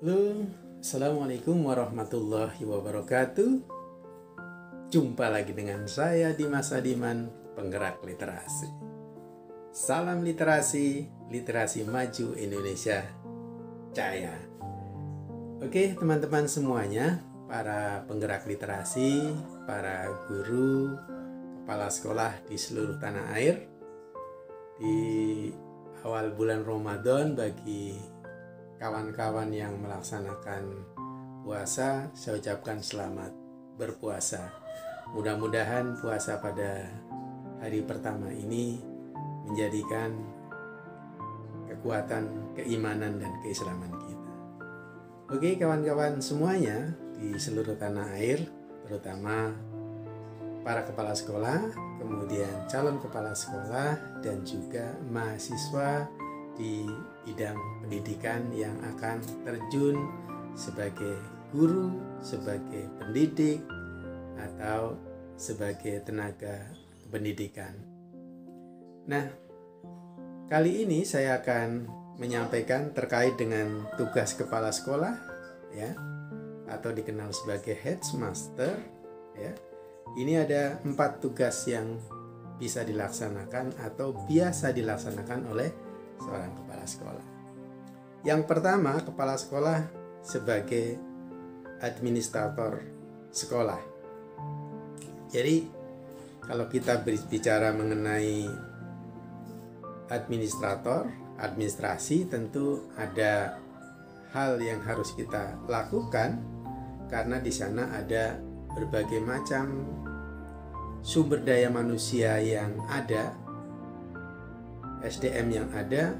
Halo, Assalamualaikum warahmatullahi wabarakatuh. Jumpa lagi dengan saya Dimas Adiman, penggerak literasi. Salam literasi, literasi maju Indonesia Jaya. Oke teman-teman semuanya, para penggerak literasi, para guru, kepala sekolah di seluruh tanah air. Di awal bulan Ramadan, bagi kawan-kawan yang melaksanakan puasa, saya ucapkan selamat berpuasa. Mudah-mudahan puasa pada hari pertama ini menjadikan kekuatan keimanan dan keislaman kita. Oke kawan-kawan semuanya di seluruh tanah air, terutama para kepala sekolah, kemudian calon kepala sekolah, dan juga mahasiswa di bidang pendidikan yang akan terjun sebagai guru, sebagai pendidik, atau sebagai tenaga pendidikan. Nah, kali ini saya akan menyampaikan terkait dengan tugas kepala sekolah, ya, atau dikenal sebagai headmaster, ya. Ini ada 4 tugas yang bisa dilaksanakan atau biasa dilaksanakan oleh seorang kepala sekolah. Yang pertama, kepala sekolah sebagai administrator sekolah. Jadi, kalau kita berbicara mengenai administrator, administrasi, tentu ada hal yang harus kita lakukan karena di sana ada berbagai macam sumber daya manusia yang ada, SDM yang ada,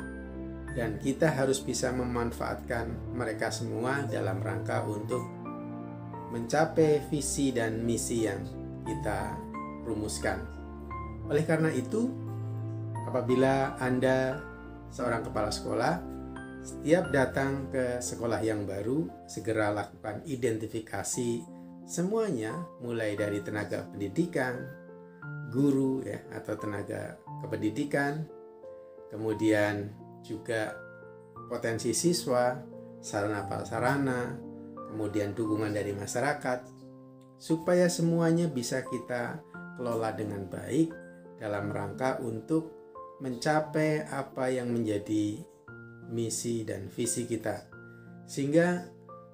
dan kita harus bisa memanfaatkan mereka semua dalam rangka untuk mencapai visi dan misi yang kita rumuskan. Oleh karena itu, apabila Anda seorang kepala sekolah, setiap datang ke sekolah yang baru, segera lakukan identifikasi semuanya, mulai dari tenaga pendidikan, guru ya, atau tenaga kependidikan, kemudian juga potensi siswa, sarana prasarana, kemudian dukungan dari masyarakat, supaya semuanya bisa kita kelola dengan baik dalam rangka untuk mencapai apa yang menjadi misi dan visi kita. Sehingga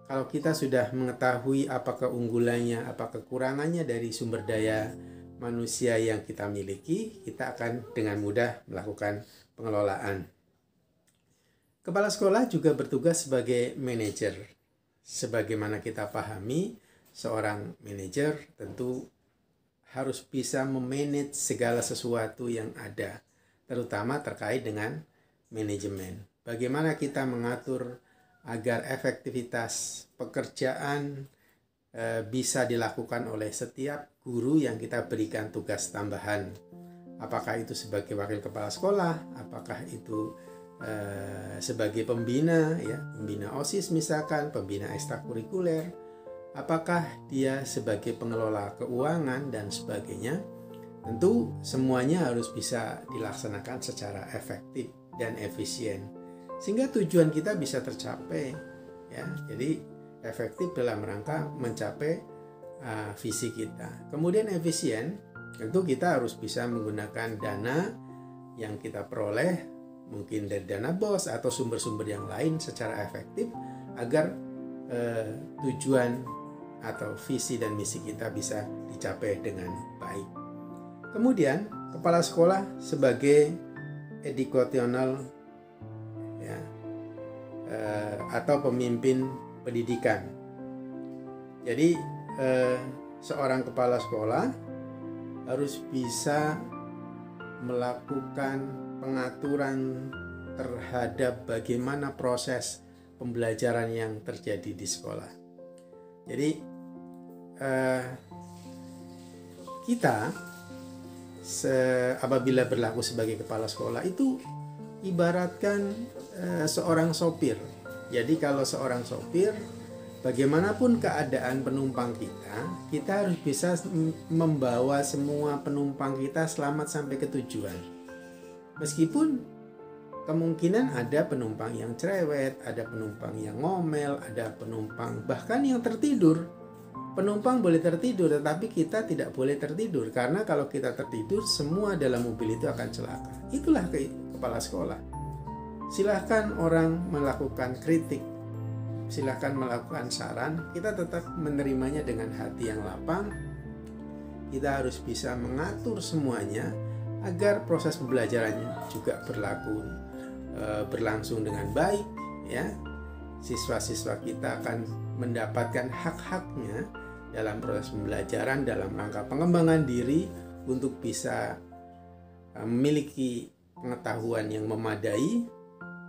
kalau kita sudah mengetahui apa keunggulannya, apa kekurangannya dari sumber daya manusia yang kita miliki, kita akan dengan mudah melakukan pengelolaan. Kepala sekolah juga bertugas sebagai manajer. Sebagaimana kita pahami, seorang manajer tentu harus bisa memanage segala sesuatu yang ada, terutama terkait dengan manajemen. Bagaimana kita mengatur agar efektivitas pekerjaan bisa dilakukan oleh setiap guru yang kita berikan tugas tambahan. Apakah itu sebagai wakil kepala sekolah, apakah itu sebagai pembina, ya, pembina OSIS misalkan, pembina ekstrakurikuler, apakah dia sebagai pengelola keuangan dan sebagainya. Tentu semuanya harus bisa dilaksanakan secara efektif dan efisien, sehingga tujuan kita bisa tercapai, ya. Jadi efektif dalam rangka mencapai visi kita. Kemudian efisien, tentu kita harus bisa menggunakan dana yang kita peroleh, mungkin dari dana BOS atau sumber-sumber yang lain secara efektif, agar tujuan atau visi dan misi kita bisa dicapai dengan baik. Kemudian kepala sekolah sebagai educational, ya, atau pemimpin pendidikan. Jadi seorang kepala sekolah harus bisa melakukan pengaturan terhadap bagaimana proses pembelajaran yang terjadi di sekolah. Jadi kita apabila berlaku sebagai kepala sekolah itu ibaratkan seorang sopir. Jadi kalau seorang sopir, bagaimanapun keadaan penumpang kita harus bisa membawa semua penumpang kita selamat sampai ke tujuan. Meskipun kemungkinan ada penumpang yang cerewet, ada penumpang yang ngomel, ada penumpang bahkan yang tertidur. Penumpang boleh tertidur, tetapi kita tidak boleh tertidur, karena kalau kita tertidur, semua dalam mobil itu akan celaka. Itulah kepala sekolah. Silahkan orang melakukan kritik, silahkan melakukan saran, kita tetap menerimanya dengan hati yang lapang. Kita harus bisa mengatur semuanya agar proses pembelajarannya juga berlangsung dengan baik, ya. Siswa-siswa kita akan mendapatkan hak-haknya dalam proses pembelajaran dalam rangka pengembangan diri untuk bisa memiliki pengetahuan yang memadai,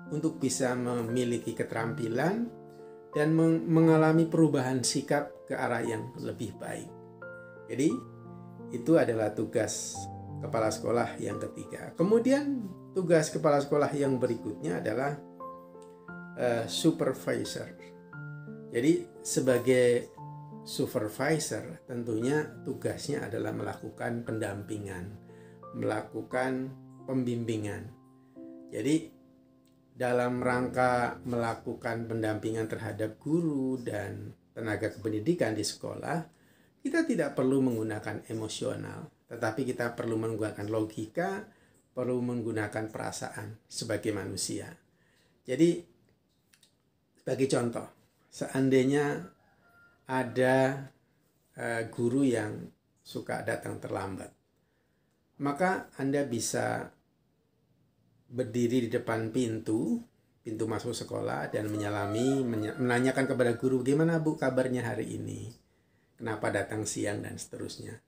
untuk bisa memiliki keterampilan dan mengalami perubahan sikap ke arah yang lebih baik. Jadi itu adalah tugas kepala sekolah yang ketiga. Kemudian tugas kepala sekolah yang berikutnya adalah supervisor. Jadi sebagai supervisor tentunya tugasnya adalah melakukan pendampingan, melakukan pembimbingan. Jadi dalam rangka melakukan pendampingan terhadap guru dan tenaga kependidikan di sekolah, kita tidak perlu menggunakan emosional, tetapi kita perlu menggunakan logika, perlu menggunakan perasaan sebagai manusia. Jadi sebagai contoh, seandainya ada guru yang suka datang terlambat, maka Anda bisa berdiri di depan pintu masuk sekolah dan menanyakan kepada guru, "Gimana Bu kabarnya hari ini? Kenapa datang siang?" dan seterusnya.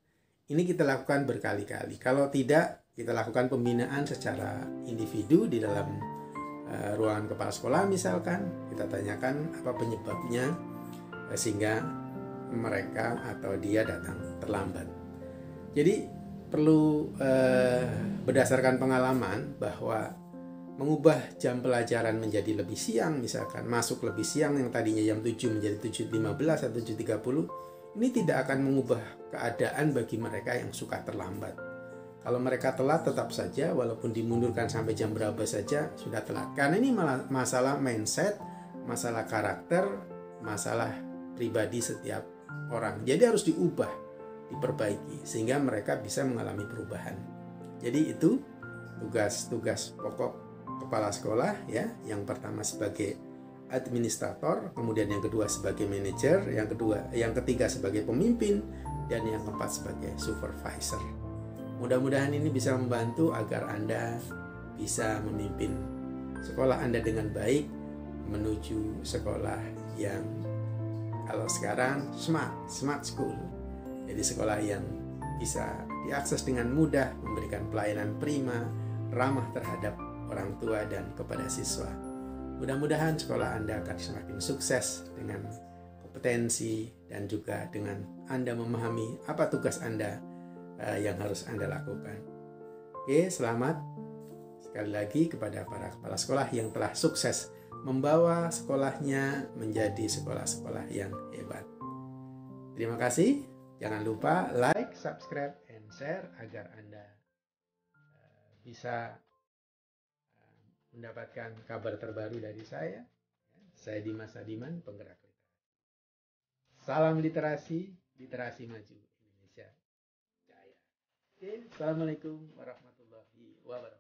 Ini kita lakukan berkali-kali. Kalau tidak, kita lakukan pembinaan secara individu di dalam ruangan kepala sekolah misalkan. Kita tanyakan apa penyebabnya sehingga mereka atau dia datang terlambat. Jadi perlu berdasarkan pengalaman bahwa mengubah jam pelajaran menjadi lebih siang, misalkan masuk lebih siang yang tadinya jam 7 menjadi 7.15 atau 7.30, ini tidak akan mengubah keadaan bagi mereka yang suka terlambat. Kalau mereka telat tetap saja, walaupun dimundurkan sampai jam berapa saja sudah telat. Karena ini masalah mindset, masalah karakter, masalah pribadi setiap orang. Jadi harus diubah, diperbaiki sehingga mereka bisa mengalami perubahan. Jadi itu tugas-tugas pokok kepala sekolah, ya. Yang pertama sebagai administrator, kemudian yang kedua sebagai manajer, yang ketiga sebagai pemimpin, dan yang keempat sebagai supervisor. Mudah-mudahan ini bisa membantu agar Anda bisa memimpin sekolah Anda dengan baik menuju sekolah yang kalau sekarang smart school. Jadi sekolah yang bisa diakses dengan mudah, memberikan pelayanan prima, ramah terhadap orang tua dan kepada siswa. Mudah-mudahan sekolah Anda akan semakin sukses dengan kompetensi dan juga dengan Anda memahami apa tugas Anda yang harus Anda lakukan. Oke, selamat sekali lagi kepada para kepala sekolah yang telah sukses membawa sekolahnya menjadi sekolah-sekolah yang hebat. Terima kasih. Jangan lupa like, subscribe, and share agar Anda bisa mendapatkan kabar terbaru dari saya. Saya Dimas Adiman, penggerak literasi. Salam literasi, literasi maju Indonesia. Assalamualaikum warahmatullahi wabarakatuh.